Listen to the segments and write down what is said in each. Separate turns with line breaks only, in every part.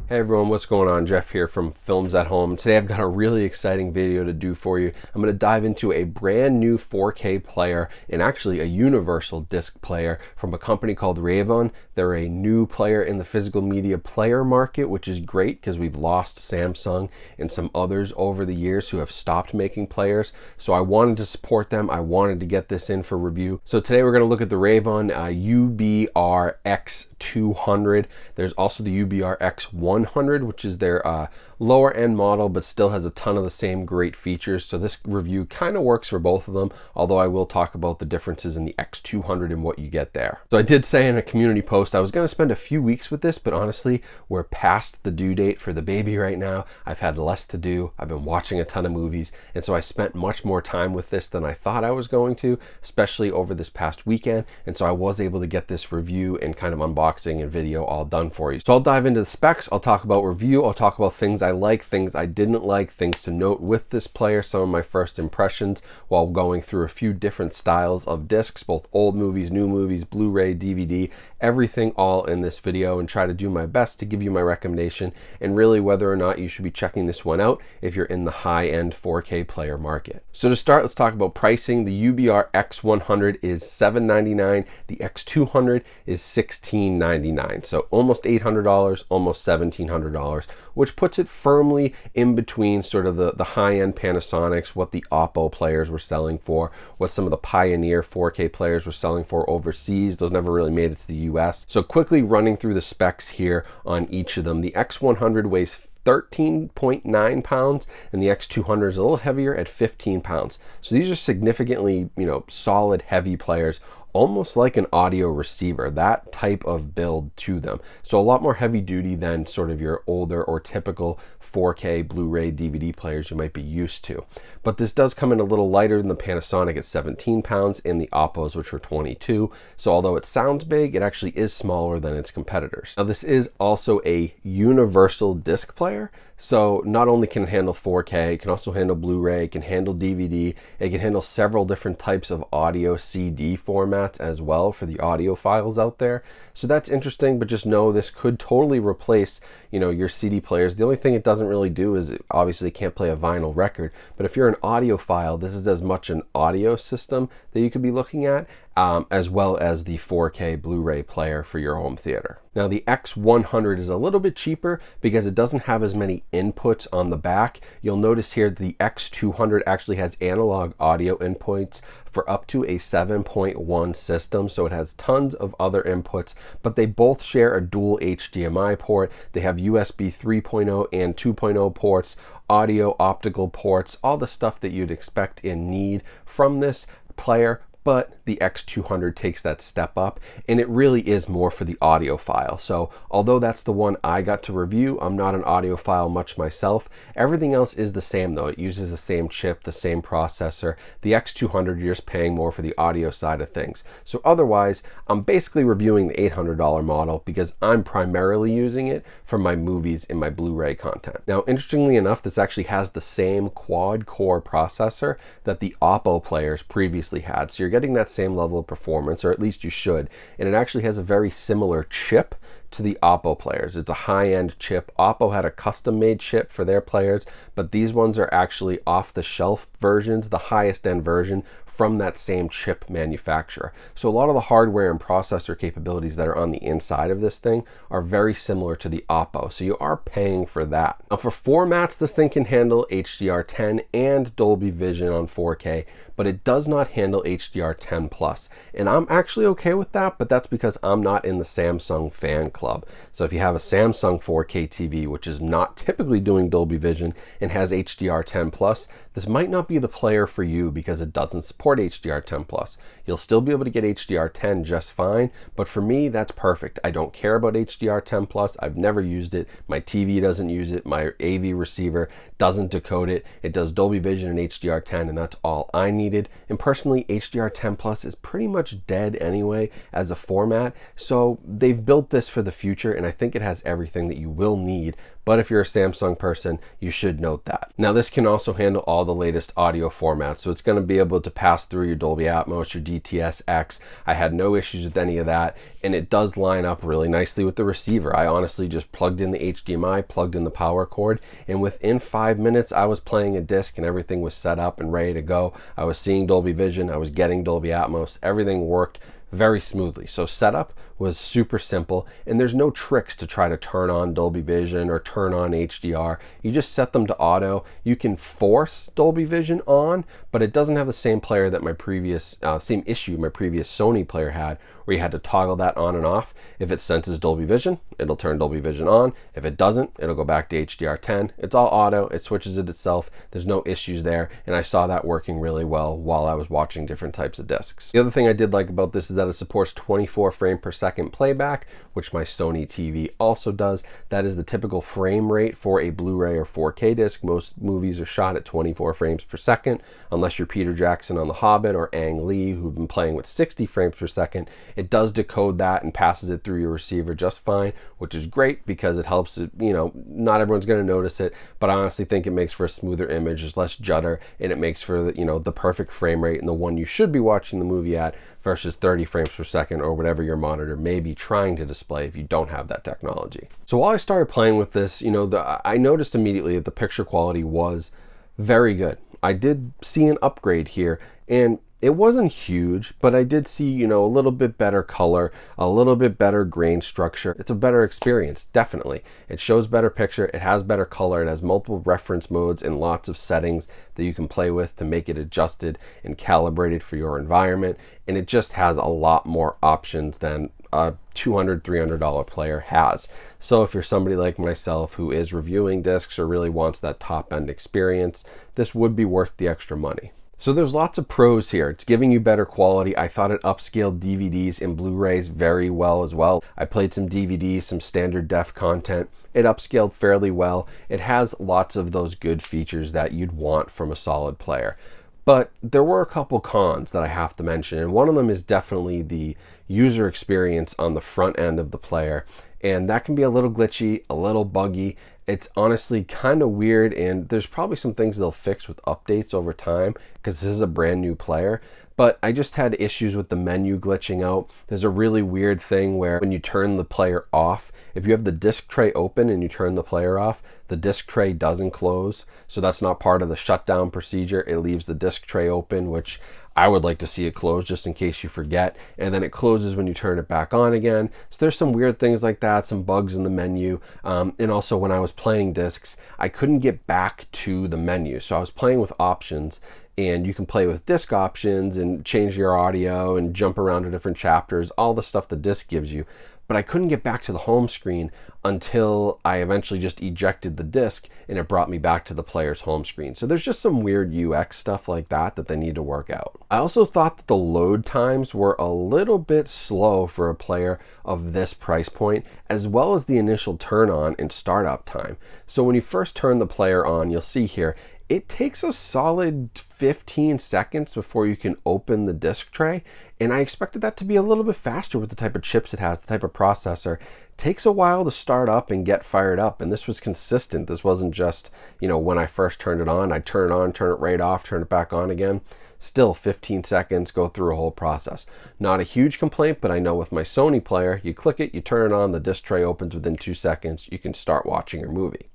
Hey everyone, what's going on? Jeff here from Films at Home. Today I've got a really exciting video to do for you. I'm going to dive into a brand new 4K player and actually a universal disc player from a company called Reavon. They're a new player in the physical media player market, which is great because we've lost Samsung and some others over the years who have stopped making players. So I wanted to support them. I wanted to get this in for review. So today we're going to look at the Reavon UBR X200. There's also the UBR X100, which is their lower end model, but still has a ton of the same great features. So this review kind of works for both of them, although I will talk about the differences in the X200 and what you get there. So I did say in a community post I was going to spend a few weeks with this, but honestly, we're past the due date for the baby right now. I've had less to do. I've been watching a ton of movies, and so I spent much more time with this than I thought I was going to, especially over this past weekend. And so I was able to get this review and kind of unboxing and video all done for you. So I'll dive into the specs. I'll talk about review. I'll talk about things I like, things I didn't like, things to note with this player, some of my first impressions while going through a few different styles of discs, both old movies, new movies, Blu-ray, DVD, everything all in this video, and try to do my best to give you my recommendation and really whether or not you should be checking this one out if you're in the high-end 4K player market. So to start, let's talk about pricing. The UBR X100 is $799. The X200 is $1699. So almost $800, almost $1,700, which puts it firmly in between sort of the high-end Panasonics, what the Oppo players were selling for, what some of the Pioneer 4K players were selling for overseas. Those never really made it to the US. So quickly running through the specs here on each of them. The X100 weighs 13.9 pounds and the X200 is a little heavier at 15 pounds. So these are significantly, solid heavy players, almost like an audio receiver, that type of build to them. So a lot more heavy duty than sort of your older or typical 4K Blu-ray DVD players you might be used to. But this does come in a little lighter than the Panasonic at 17 pounds and the Oppos, which are 22. So although it sounds big, it actually is smaller than its competitors. Now this is also a universal disc player. So not only can it handle 4K, it can also handle Blu-ray, it can handle DVD, it can handle several different types of audio CD formats as well for the audio files out there. So that's interesting, but just know this could totally replace, your CD players. The only thing it doesn't really do is it obviously can't play a vinyl record, but if you're an audiophile, this is as much an audio system that you could be looking at, as well as the 4K Blu-ray player for your home theater. Now the X100 is a little bit cheaper because it doesn't have as many inputs on the back. You'll notice here the X200 actually has analog audio inputs for up to a 7.1 system, so it has tons of other inputs, but they both share a dual HDMI port. They have USB 3.0 and 2.0 ports, audio optical ports, all the stuff that you'd expect and need from this player. But the X200 takes that step up, and it really is more for the audiophile. So although that's the one I got to review, I'm not an audiophile much myself. Everything else is the same though. It uses the same chip, the same processor. The X200, you're just paying more for the audio side of things. So otherwise, I'm basically reviewing the $800 model because I'm primarily using it for my movies and my Blu-ray content. Now, interestingly enough, this actually has the same quad-core processor that the Oppo players previously had. So you're getting that same level of performance, or at least you should, and it actually has a very similar chip to the Oppo players. It's a high-end chip. Oppo had a custom-made chip for their players, but these ones are actually off-the-shelf versions, the highest-end version from that same chip manufacturer. So a lot of the hardware and processor capabilities that are on the inside of this thing are very similar to the Oppo, so you are paying for that. Now for formats, this thing can handle HDR10 and Dolby Vision on 4K, but it does not handle HDR10 Plus. And I'm actually okay with that, but that's because I'm not in the Samsung fan club. So if you have a Samsung 4K TV, which is not typically doing Dolby Vision and has HDR10 Plus, this might not be the player for you because it doesn't support HDR10 Plus. You'll still be able to get HDR10 just fine, but for me, that's perfect. I don't care about HDR10 Plus. I've never used it. My TV doesn't use it. My AV receiver doesn't decode it. It does Dolby Vision and HDR10, and that's all I needed. And personally, HDR10 Plus is pretty much dead anyway as a format. So they've built this for the future, and I think it has everything that you will need but if you're a Samsung person, you should note that. Now this can also handle all the latest audio formats, so it's going to be able to pass through your Dolby Atmos, your DTS-X. I had no issues with any of that, and it does line up really nicely with the receiver. I honestly just plugged in the HDMI, plugged in the power cord, and within 5 minutes I was playing a disc and everything was set up and ready to go. I was seeing Dolby Vision, I was getting Dolby Atmos, everything worked very smoothly. So setup was super simple, and there's no tricks to try to turn on Dolby Vision or turn on HDR. You just set them to auto. You can force Dolby Vision on, but it doesn't have the same player that my previous same issue my previous Sony player had, where you had to toggle that on and off. If it senses Dolby Vision, it'll turn Dolby Vision on. If it doesn't, it'll go back to HDR10. It's all auto, it switches it itself. There's no issues there, and I saw that working really well while I was watching different types of discs. The other thing I did like about this is that it supports 24 frame per second playback, which my Sony TV also does. That is the typical frame rate for a Blu-ray or 4K disc. Most movies are shot at 24 frames per second, unless you're Peter Jackson on The Hobbit or Ang Lee, who've been playing with 60 frames per second. It does decode that and passes it through your receiver just fine, which is great because it helps it, you know, not everyone's going to notice it, but I honestly think it makes for a smoother image, there's less judder, and it makes for the, you know, the perfect frame rate and the one you should be watching the movie at versus 30 frames per second or whatever your monitor may be trying to display if you don't have that technology. So while I started playing with this, you know, I noticed immediately that the picture quality was very good. I did see an upgrade here, and it wasn't huge, but I did see, you know, a little bit better color, a little bit better grain structure. It's a better experience, definitely. It shows better picture, it has better color, it has multiple reference modes and lots of settings that you can play with to make it adjusted and calibrated for your environment. And it just has a lot more options than a $200, $300 player has. So if you're somebody like myself who is reviewing discs or really wants that top-end experience, this would be worth the extra money. So there's lots of pros here. It's giving you better quality. I thought it upscaled DVDs and Blu-rays very well as well. I played some DVDs, some standard def content. It upscaled fairly well. It has lots of those good features that you'd want from a solid player. But there were a couple cons that I have to mention, and one of them is definitely the user experience on the front end of the player. And that can be a little glitchy, a little buggy. It's honestly kind of weird, and there's probably some things they'll fix with updates over time because this is a brand new player. But I just had issues with the menu glitching out. There's a really weird thing where when you turn the player off, if you have the disc tray open and you turn the player off, the disc tray doesn't close. So that's not part of the shutdown procedure. It leaves the disc tray open, which I would like to see it close just in case you forget. And then it closes when you turn it back on again. So there's some weird things like that, some bugs in the menu. And also when I was playing discs, I couldn't get back to the menu. So I was playing with options, and you can play with disc options and change your audio and jump around to different chapters, all the stuff the disc gives you. But I couldn't get back to the home screen until I eventually just ejected the disc and it brought me back to the player's home screen. So there's just some weird UX stuff like that that they need to work out. I also thought that the load times were a little bit slow for a player of this price point, as well as the initial turn on and startup time. So when you first turn the player on, you'll see here, it takes a solid 15 seconds before you can open the disc tray. And I expected that to be a little bit faster with the type of chips it has, the type of processor. It takes a while to start up and get fired up. And this was consistent. This wasn't just, you know, when I first turned it on, I'd turn it on, turn it right off, turn it back on again. Still 15 seconds, go through a whole process. Not a huge complaint, but I know with my Sony player, you click it, you turn it on, the disc tray opens within 2 seconds. You can start watching your movie.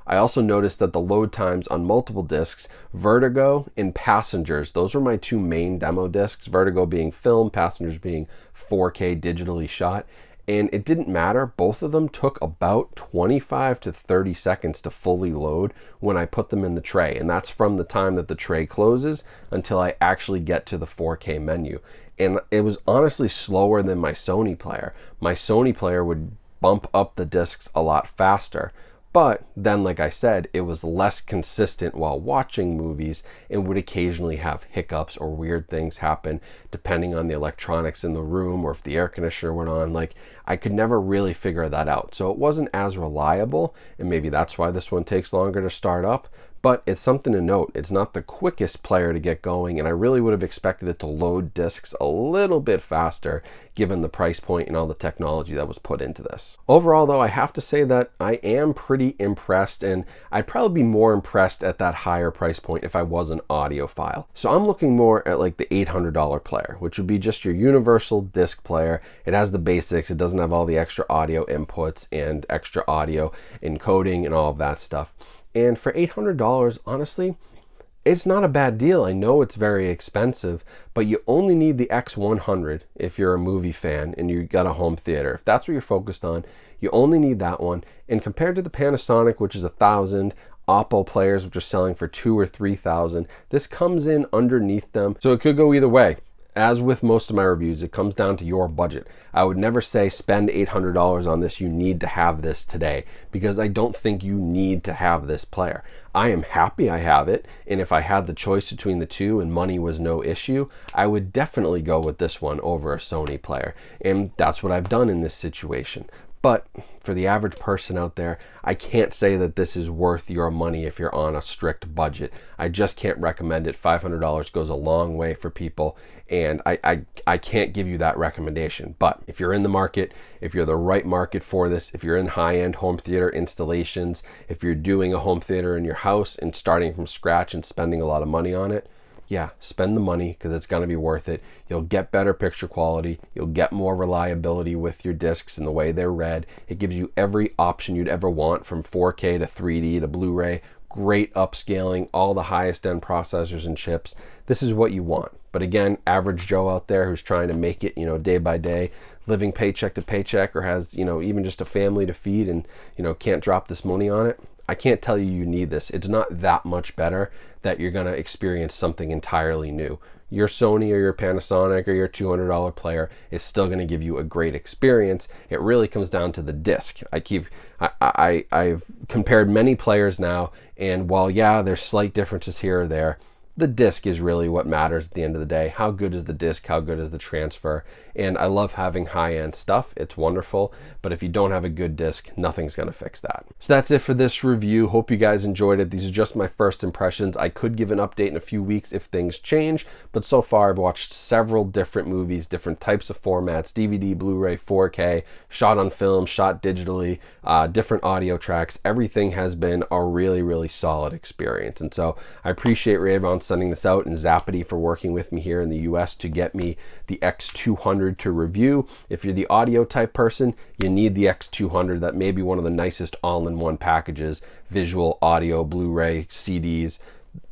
I also noticed that the load times on multiple discs, Vertigo and Passengers, those were my two main demo discs, Vertigo being film, Passengers being 4K digitally shot, and it didn't matter. Both of them took about 25 to 30 seconds to fully load when I put them in the tray, and that's from the time that the tray closes until I actually get to the 4K menu. And it was honestly slower than my Sony player. My Sony player would bump up the discs a lot faster. But then, like I said, it was less consistent while watching movies and would occasionally have hiccups or weird things happen depending on the electronics in the room or if the air conditioner went on. Like, I could never really figure that out. So it wasn't as reliable, and maybe that's why this one takes longer to start up. but it's something to note. It's not the quickest player to get going, and I really would have expected it to load discs a little bit faster given the price point and all the technology that was put into this. Overall though, I have to say that I am pretty impressed, and I'd probably be more impressed at that higher price point if I was an audiophile. So I'm looking more at like the $800 player, which would be just your universal disc player. It has the basics, it doesn't have all the extra audio inputs and extra audio encoding and all of that stuff. And for $800, honestly, it's not a bad deal. I know it's very expensive, but you only need the X100 if you're a movie fan and you got a home theater. If that's what you're focused on, you only need that one. And compared to the Panasonic, which is $1,000, Oppo players, which are selling for $2,000 or $3,000, this comes in underneath them. So it could go either way. As with most of my reviews, it comes down to your budget. I would never say spend $800 on this, you need to have this today, because I don't think you need to have this player. I am happy I have it, and if I had the choice between the two and money was no issue, I would definitely go with this one over a Sony player, and that's what I've done in this situation. But for the average person out there, I can't say that this is worth your money if you're on a strict budget. I just can't recommend it. $500 goes a long way for people, and I can't give you that recommendation. But if you're in the market, if you're the right market for this, if you're in high-end home theater installations, if you're doing a home theater in your house and starting from scratch and spending a lot of money on it, yeah, spend the money, because it's going to be worth it. You'll get better picture quality. You'll get more reliability with your discs and the way they're read. It gives you every option you'd ever want, from 4K to 3D to Blu-ray. Great upscaling, all the highest end processors and chips. This is what you want. But again, average Joe out there who's trying to make it, day by day, living paycheck to paycheck, or has, even just a family to feed and, can't drop this money on it, I can't tell you you need this. It's not that much better that you're going to experience something entirely new. Your Sony or your Panasonic or your $200 player is still going to give you a great experience. It really comes down to the disc. I've compared many players now, and while yeah, there's slight differences here or there, the disc is really what matters at the end of the day. How good is the disc? How good is the transfer? And I love having high-end stuff. It's wonderful. But if you don't have a good disc, nothing's going to fix that. So that's it for this review. Hope you guys enjoyed it. These are just my first impressions. I could give an update in a few weeks if things change. But so far, I've watched several different movies, different types of formats, DVD, Blu-ray, 4K, shot on film, shot digitally, different audio tracks. Everything has been a really, really solid experience. And so I appreciate Reavon sending this out, and Zappity for working with me here in the US to get me the X200 to review. If you're the audio type person, you need the X200. That may be one of the nicest all-in-one packages, visual, audio, Blu-ray, CDs,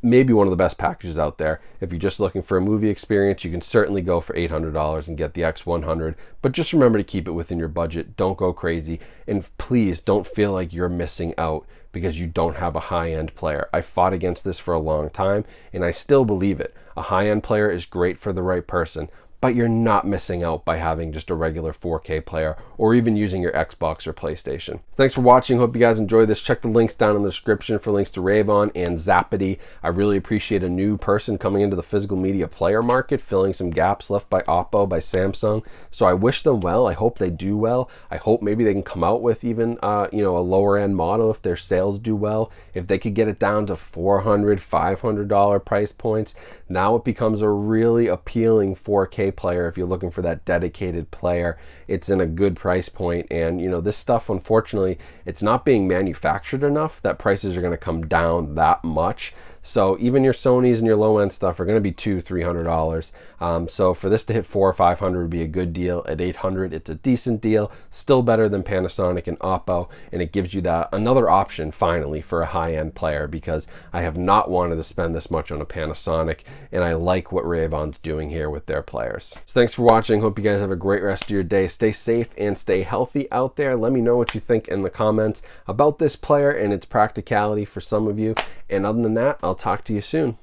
maybe one of the best packages out there. If you're just looking for a movie experience, you can certainly go for $800 and get the X100, but just remember to keep it within your budget. Don't go crazy, and please don't feel like you're missing out because you don't have a high-end player. I fought against this for a long time, and I still believe it. A high-end player is great for the right person, but you're not missing out by having just a regular 4K player or even using your Xbox or PlayStation. Thanks for watching. Hope you guys enjoyed this. Check the links down in the description for links to Reavon and Zappity. I really appreciate a new person coming into the physical media player market, filling some gaps left by Oppo, by Samsung. So I wish them well. I hope they do well. I hope maybe they can come out with even a lower end model if their sales do well. If they could get it down to $400, $500 price points, now it becomes a really appealing 4K player. If you're looking for that dedicated player, it's in a good price point. And this stuff, unfortunately, it's not being manufactured enough that prices are going to come down that much. So even your Sonys and your low-end stuff are going to be $200-$300. So for this to hit $400 or $500 would be a good deal. At $800, it's a decent deal, still better than Panasonic and Oppo, and it gives you that another option finally for a high-end player, because I have not wanted to spend this much on a Panasonic, and I like what Reavon's doing here with their players. So thanks for watching. Hope you guys have a great rest of your day. Stay safe and stay healthy out there. Let me know what you think in the comments about this player and its practicality for some of you. And other than that, I'll talk to you soon.